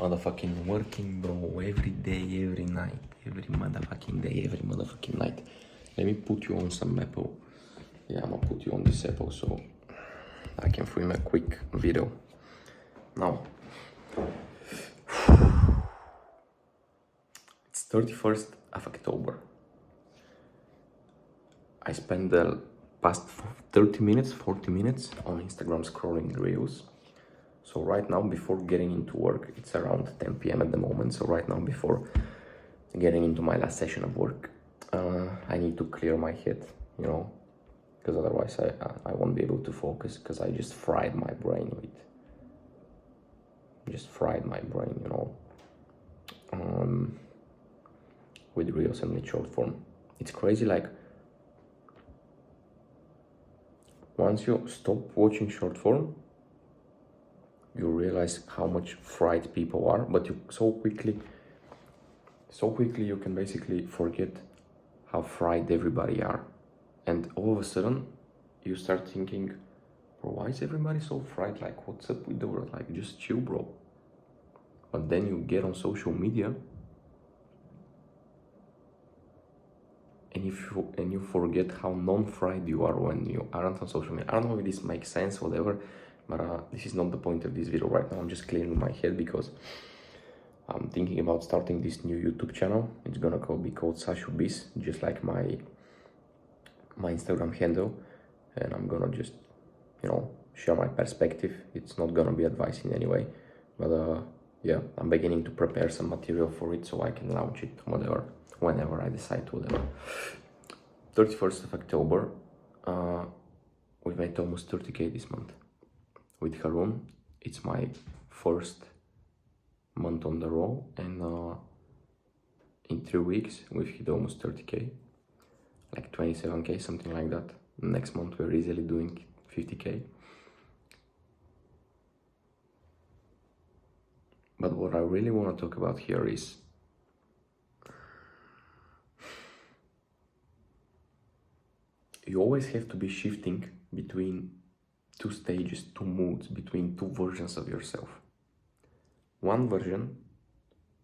Motherfucking working, bro, every day, every night, every motherfucking day, every motherfucking night. Let me put you on some Apple. Yeah, I'm gonna put you on this Apple so I can film a quick video. Now, it's 31st of October. I spent the past 30 minutes, 40 minutes on Instagram scrolling reels. So right now, before getting into work, it's around 10 p.m. at the moment. So right now, before getting into my last session of work, I need to clear my head, you know, because otherwise I won't be able to focus because I just fried my brain you know, with reels and with short form. It's crazy, like, once you stop watching short form, you realize how much fried people are, but you so quickly you can basically forget how fried everybody are. And all of a sudden, you start thinking, bro, why is everybody so fried? Like, what's up with the world? Like, just chill, bro. But then you get on social media, and you forget how non-fried you are when you aren't on social media. I don't know if this makes sense, whatever, but this is not the point of this video right now. I'm just clearing my head because I'm thinking about starting this new YouTube channel. It's gonna be called Sashu Biz, just like my Instagram handle, and I'm gonna just, you know, share my perspective. It's not gonna be advice in any way, but yeah, I'm beginning to prepare some material for it so I can launch it whenever I decide to, whatever. 31st of October, we made almost 30k this month. With Harun, it's my first month on the roll, and in 3 weeks we've hit almost 30k, like 27k, something like that. Next month we're easily doing 50k. But what I really want to talk about here is you always have to be shifting between two stages, two moods, between two versions of yourself. One version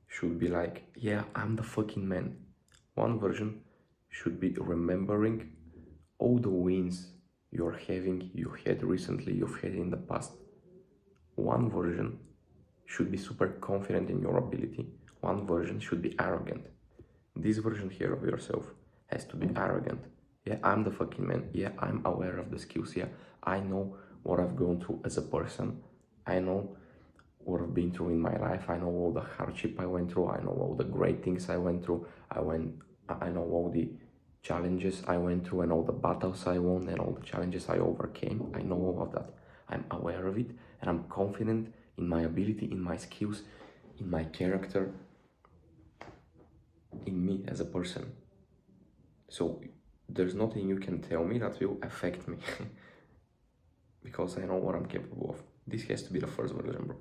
should be like, yeah, I'm the fucking man. One version should be remembering all the wins you had recently, you've had in the past. One version should be super confident in your ability. One version should be arrogant. This version here of yourself has to be arrogant. Yeah, I'm the fucking man. Yeah, I'm aware of the skills. Yeah, I know what I've gone through as a person. I know what I've been through in my life. I know all the hardship I went through. I know all the great things I went through. I know all the challenges I went through and all the battles I won and all the challenges I overcame. I know all of that. I'm aware of it, and I'm confident in my ability, in my skills, in my character, in me as a person. So there's nothing you can tell me that will affect me because I know what I'm capable of. This has to be the first version, bro.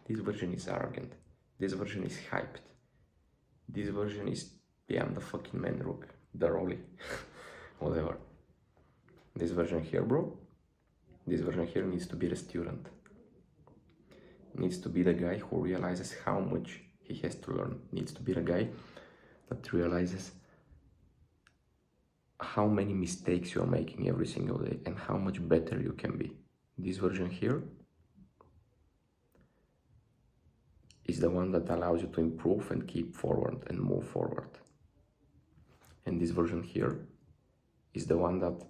This version is arrogant. This version is hyped. This version is, yeah, I'm the fucking man, Rook, the Rolly, whatever. This version here, bro, this version here needs to be the student. Needs to be the guy who realizes how much he has to learn. Needs to be the guy that realizes how many mistakes you're making every single day and how much better you can be. This version here is the one that allows you to improve and keep forward and move forward. And this version here is the one that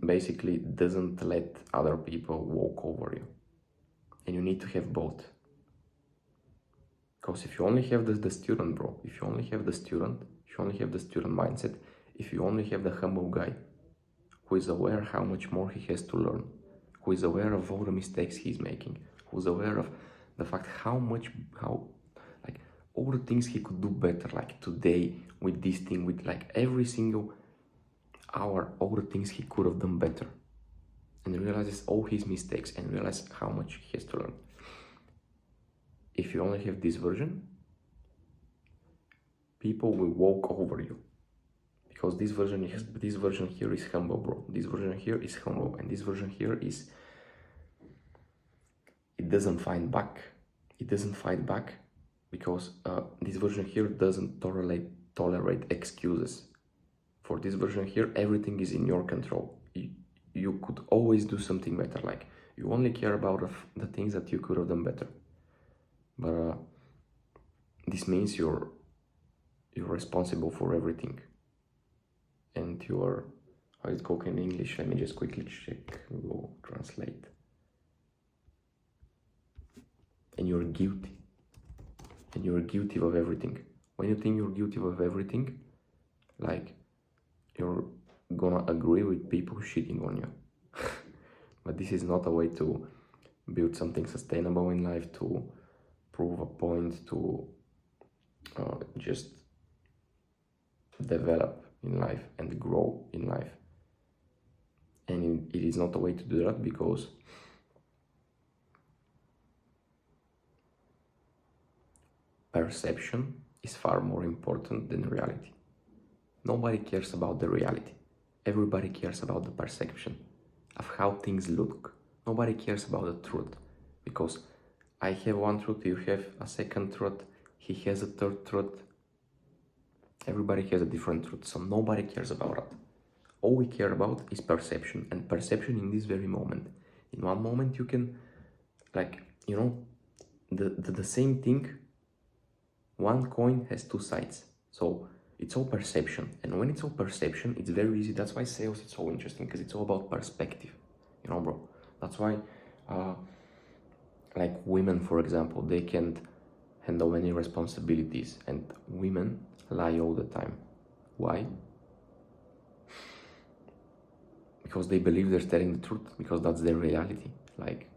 basically doesn't let other people walk over you. And you need to have both. Because if you only have the student, bro, if you only have the student mindset, if you only have the humble guy who is aware how much more he has to learn, who is aware of all the mistakes he's making, who's aware of the fact how like all the things he could do better, like today with this thing, with like every single hour, all the things he could have done better, and realizes all his mistakes and realizes how much he has to learn. If you only have this version, people will walk over you. Because this version here is humble, bro. This version here is humble, and this version here is, it it doesn't fight back. It doesn't fight back because this version here doesn't tolerate excuses. For this version here, everything is in your control. You could always do something better. Like, you only care about the things that you could have done better. But this means you're responsible for everything. And you are, how it's called in English, let me just quickly check, go translate. And you're guilty. And you're guilty of everything. When you think you're guilty of everything, like, you're gonna agree with people shitting on you. But this is not a way to build something sustainable in life, to prove a point, to just develop in life and grow in life. And it is not a way to do that, because perception is far more important than reality. Nobody cares about the reality. Everybody cares about the perception of how things look. Nobody cares about the truth, because I have one truth, you have a second truth, he has a third truth. Everybody has a different truth, so nobody cares about that. All we care about is perception, and perception in this very moment. In one moment you can, like, you know, the same thing, one coin has two sides. So it's all perception, and when it's all perception, it's very easy. That's why sales is so interesting, because it's all about perspective, you know, bro. That's why like women, for example, they can't handle any responsibilities, and women lie all the time. Why? Because they believe they're telling the truth, because that's their reality. Like,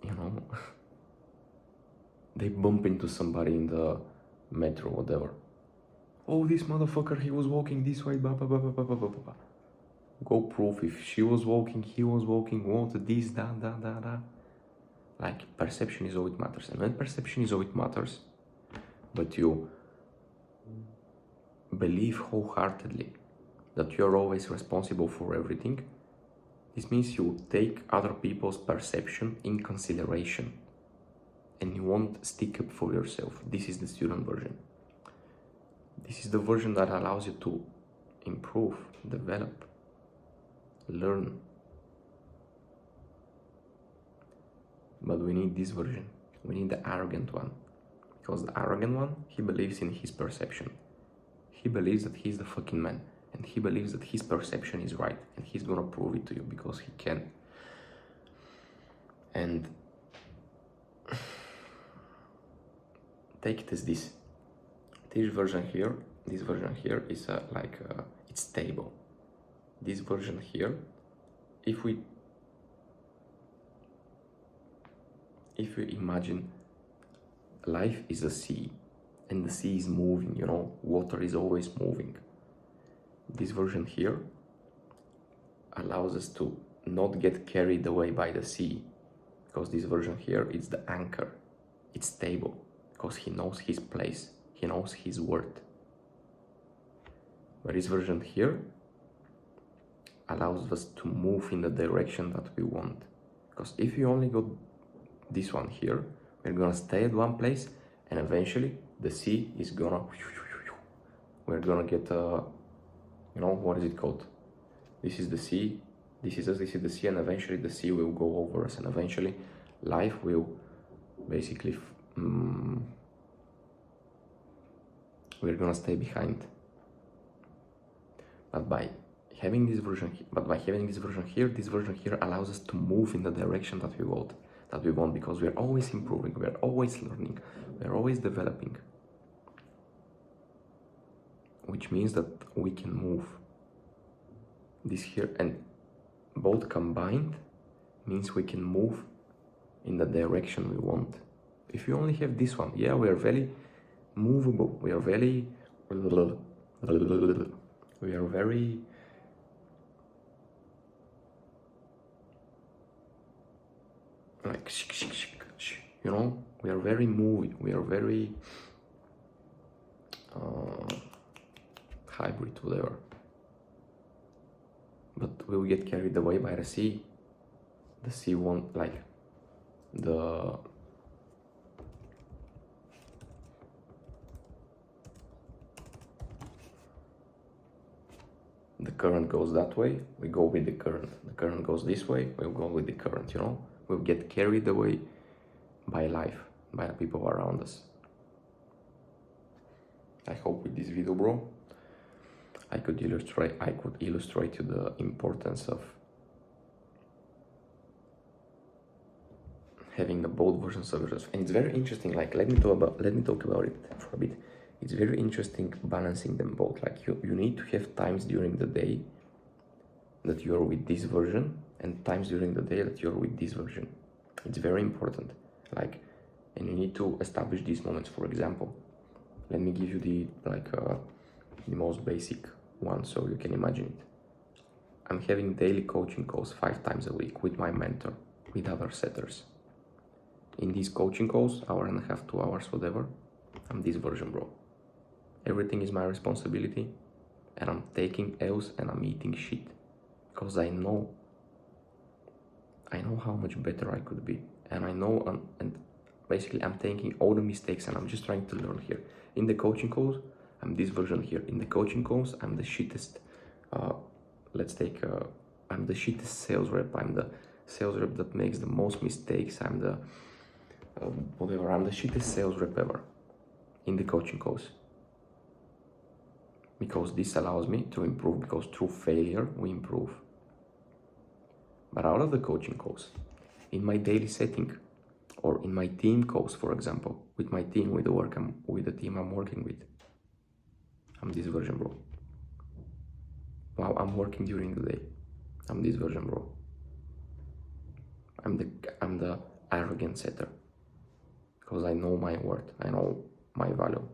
you know, they bump into somebody in the metro, whatever. Oh, this motherfucker, he was walking this way, blah, blah, blah, blah, blah, blah, blah. Go proof if she was walking, he was walking, what, this, that. Like, perception is all it matters. And when perception is all it matters, but you believe wholeheartedly that you're always responsible for everything, this means you take other people's perception in consideration, and you won't stick up for yourself. This is the student version. This is the version that allows you to improve, develop, learn. But we need this version. We need the arrogant one. Because the arrogant one, he believes in his perception. He believes that he's the fucking man. And he believes that his perception is right. And he's gonna prove it to you because he can. And take it as this. This version here is it's stable. This version here, if we imagine life is a sea, and the sea is moving, you know, water is always moving. This version here allows us to not get carried away by the sea, because this version here is the anchor. It's stable, because he knows his place, he knows his worth. But this version here allows us to move in the direction that we want. Because if you only go this one here, we're gonna stay at one place, and eventually the sea is gonna, we're gonna get you know, what is it called? This is the sea, this is us, this is the sea, and eventually the sea will go over us, and eventually life will basically, we're gonna stay behind. But by having this version here, this version here allows us to move in the direction that we want, because we're always improving, we're always learning, we're always developing. Which means that we can move this here, and both combined means we can move in the direction we want. If you only have this one, yeah, we are very movable, we are very like, you know, we are very moving, we are very hybrid, whatever. But we'll get carried away by the sea. The sea won't, like, the current goes that way, we go with the current. The current goes this way, we'll go with the current, you know? We'll get carried away by life, by the people around us. I hope with this video, bro, I could illustrate to the importance of having the both versions of yourself. And it's very interesting, like let me talk about it for a bit. It's very interesting balancing them both. Like you need to have times during the day that you're with this version and times during the day that you're with this version. It's very important. Like, and you need to establish these moments. For example, let me give you the most basic one so you can imagine it. I'm having daily coaching calls 5 times a week with my mentor, with other setters. In these coaching calls, hour and a half, 2 hours, whatever, I'm this version, bro. Everything is my responsibility, and I'm taking L's and I'm eating shit because I know how much better I could be, and I know, and basically I'm taking all the mistakes and I'm just trying to learn here. In the coaching calls, I'm this version here. In the coaching calls, I'm the shittest. I'm the shittest sales rep. I'm the sales rep that makes the most mistakes. I'm the I'm the shittest sales rep ever in the coaching calls. Because this allows me to improve, because through failure we improve. But out of the coaching calls, in my daily setting, or in my team calls, for example, with my team, with the team I'm working with, I'm this version, bro. While I'm working during the day, I'm this version, bro. I'm the arrogant setter, because I know my worth, I know my value.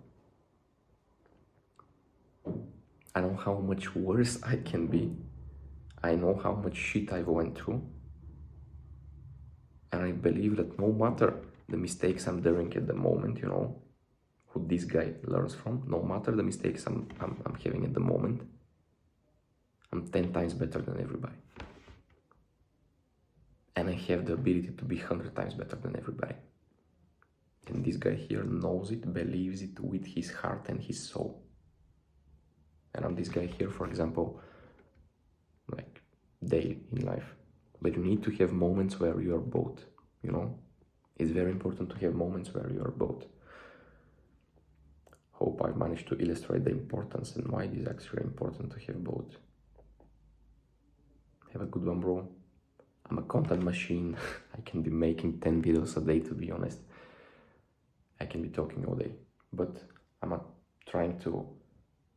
I know how much worse I can be. I know how much shit I've went through. And I believe that no matter the mistakes I'm doing at the moment, you know, who this guy learns from, no matter the mistakes I'm having at the moment, I'm 10 times better than everybody. And I have the ability to be 100 times better than everybody. And this guy here knows it, believes it with his heart and his soul. And I'm this guy here, for example, like daily in life. But you need to have moments where you are both, you know? It's very important to have moments where you are both. Hope I've managed to illustrate the importance and why it is actually important to have both. Have a good one, bro. I'm a content machine. I can be making 10 videos a day, to be honest. I can be talking all day. But I'm trying to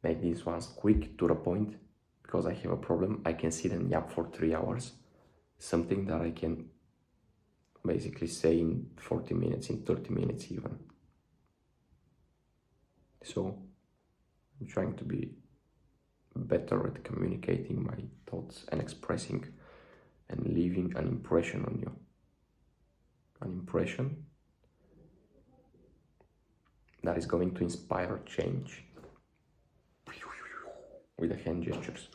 make these ones quick, to the point, because I have a problem. I can sit and yap for 3 hours. Something that I can basically say in 40 minutes, in 30 minutes even. So I'm trying to be better at communicating my thoughts and expressing and leaving an impression on you. An impression that is going to inspire change with the hand gestures.